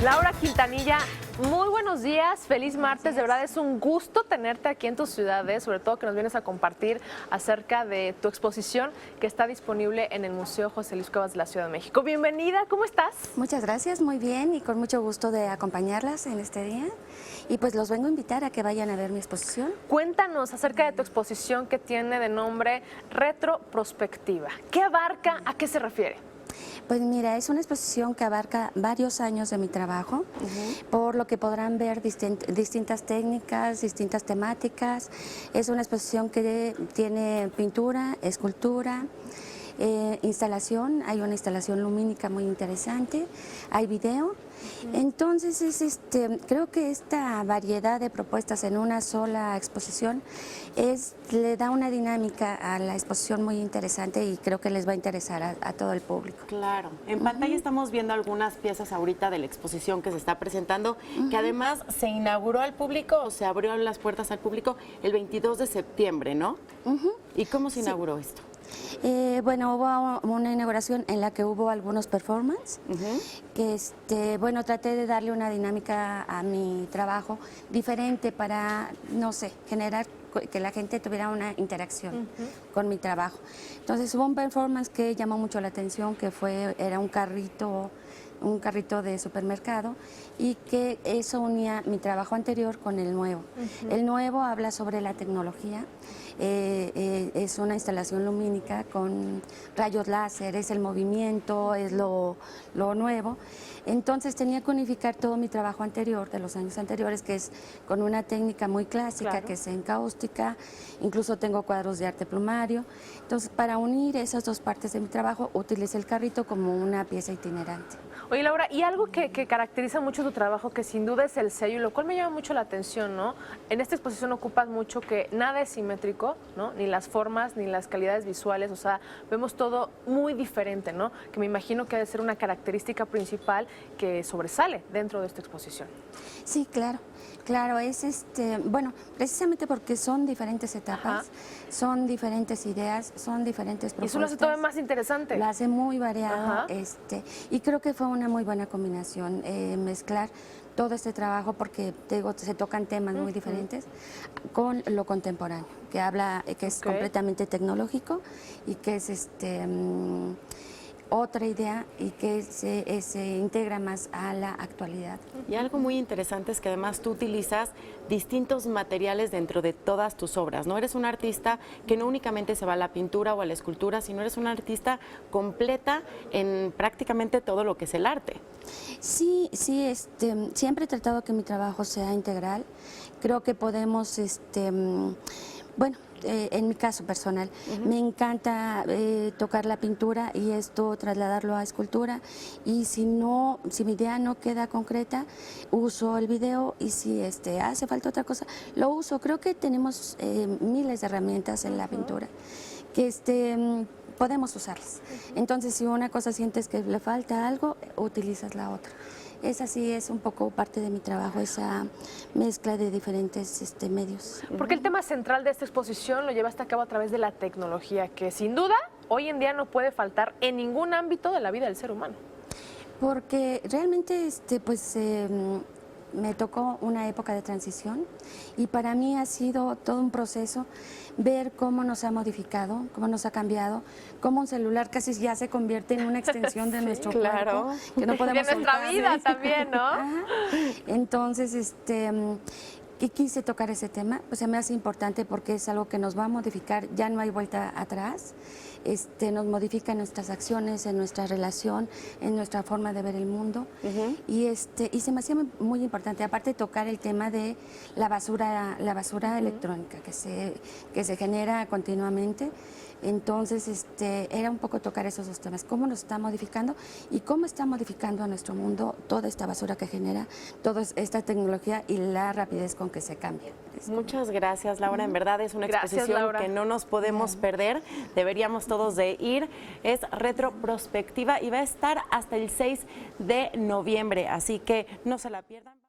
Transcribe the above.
Laura Quintanilla, muy buenos días, feliz martes, de verdad es un gusto tenerte aquí en tu ciudad, sobre todo que nos vienes a compartir acerca de tu exposición que está disponible en el Museo José Luis Cuevas de la Ciudad de México. Bienvenida, ¿cómo estás? Muchas gracias, muy bien y con mucho gusto de acompañarlas en este día. Y pues los vengo a invitar a que vayan a ver mi exposición. Cuéntanos acerca de tu exposición que tiene de nombre Retroprospectiva. ¿Qué abarca? ¿A qué se refiere? Pues mira, es una exposición que abarca varios años de mi trabajo, por lo que podrán ver distintas técnicas, distintas temáticas. Es una exposición que tiene pintura, escultura, instalación, hay una instalación lumínica muy interesante, hay video. Entonces, creo que esta variedad de propuestas en una sola exposición le da una dinámica a la exposición muy interesante y creo que les va a interesar a todo el público. Claro, en pantalla estamos viendo algunas piezas ahorita de la exposición que se está presentando, que además se inauguró al público o se abrió las puertas al público el 22 de septiembre, ¿no? ¿Y cómo se inauguró esto? Bueno, hubo una inauguración en la que hubo algunos performances, que bueno, traté de darle una dinámica a mi trabajo diferente para, no sé, generar que la gente tuviera una interacción con mi trabajo. Entonces hubo un performance que llamó mucho la atención, que era un carrito de supermercado, y que eso unía mi trabajo anterior con el nuevo. El nuevo habla sobre la tecnología, es una instalación lumínica con rayos láser, es el movimiento, es lo nuevo. Entonces tenía que unificar todo mi trabajo anterior, de los años anteriores, que es con una técnica muy clásica, que es en cáustica, incluso tengo cuadros de arte plumario. Entonces, para unir esas dos partes de mi trabajo, utilicé el carrito como una pieza itinerante. Oye, Laura, y algo que caracteriza mucho tu trabajo, que sin duda es el sello, lo cual me llama mucho la atención, ¿no? En esta exposición ocupas mucho que nada es simétrico, ¿no? Ni las formas, ni las calidades visuales, o sea, vemos todo muy diferente, ¿no? Que me imagino que ha de ser una característica principal que sobresale dentro de esta exposición. Sí, claro. Claro, bueno, precisamente porque son diferentes etapas, son diferentes ideas, son diferentes propuestas. Y eso lo hace todo más interesante. Lo hace muy variado, y creo que fue una muy buena combinación mezclar todo este trabajo, porque te digo, se tocan temas muy diferentes, con lo contemporáneo, que es completamente tecnológico y que es otra idea y que se integra más a la actualidad. Y algo muy interesante es que además tú utilizas distintos materiales dentro de todas tus obras, ¿no? Eres una artista que no únicamente se va a la pintura o a la escultura, sino eres una artista completa en prácticamente todo lo que es el arte. Sí, siempre he tratado que mi trabajo sea integral. Creo que podemos, bueno, en mi caso personal, me encanta tocar la pintura y esto trasladarlo a escultura, y si mi idea no queda concreta, uso el video, y si hace falta otra cosa, lo uso. Creo que tenemos miles de herramientas en la pintura que podemos usarlas. Entonces, si una cosa sientes que le falta algo, utilizas la otra. Es un poco parte de mi trabajo, esa mezcla de diferentes medios. Porque el tema central de esta exposición lo llevaste a cabo a través de la tecnología, que sin duda hoy en día no puede faltar en ningún ámbito de la vida del ser humano. Porque realmente me tocó una época de transición, y para mí ha sido todo un proceso ver cómo nos ha modificado, cómo nos ha cambiado, cómo un celular casi ya se convierte en una extensión de nuestro cuerpo, que no podemos de nuestra vida también, ¿no? Entonces, y quise tocar ese tema, pues se me hace importante porque es algo que nos va a modificar, ya no hay vuelta atrás, nos modifica en nuestras acciones, en nuestra relación, en nuestra forma de ver el mundo, y se me hacía muy importante, aparte de tocar el tema de la basura electrónica que se genera continuamente. Entonces, era un poco tocar esos dos temas, cómo nos está modificando y cómo está modificando a nuestro mundo toda esta basura que genera, toda esta tecnología y la rapidez con que se cambia. Muchas gracias, Laura. En verdad es una exposición que no nos podemos perder. Deberíamos todos de ir. Es Retroprospectiva y va a estar hasta el 6 de noviembre, así que no se la pierdan.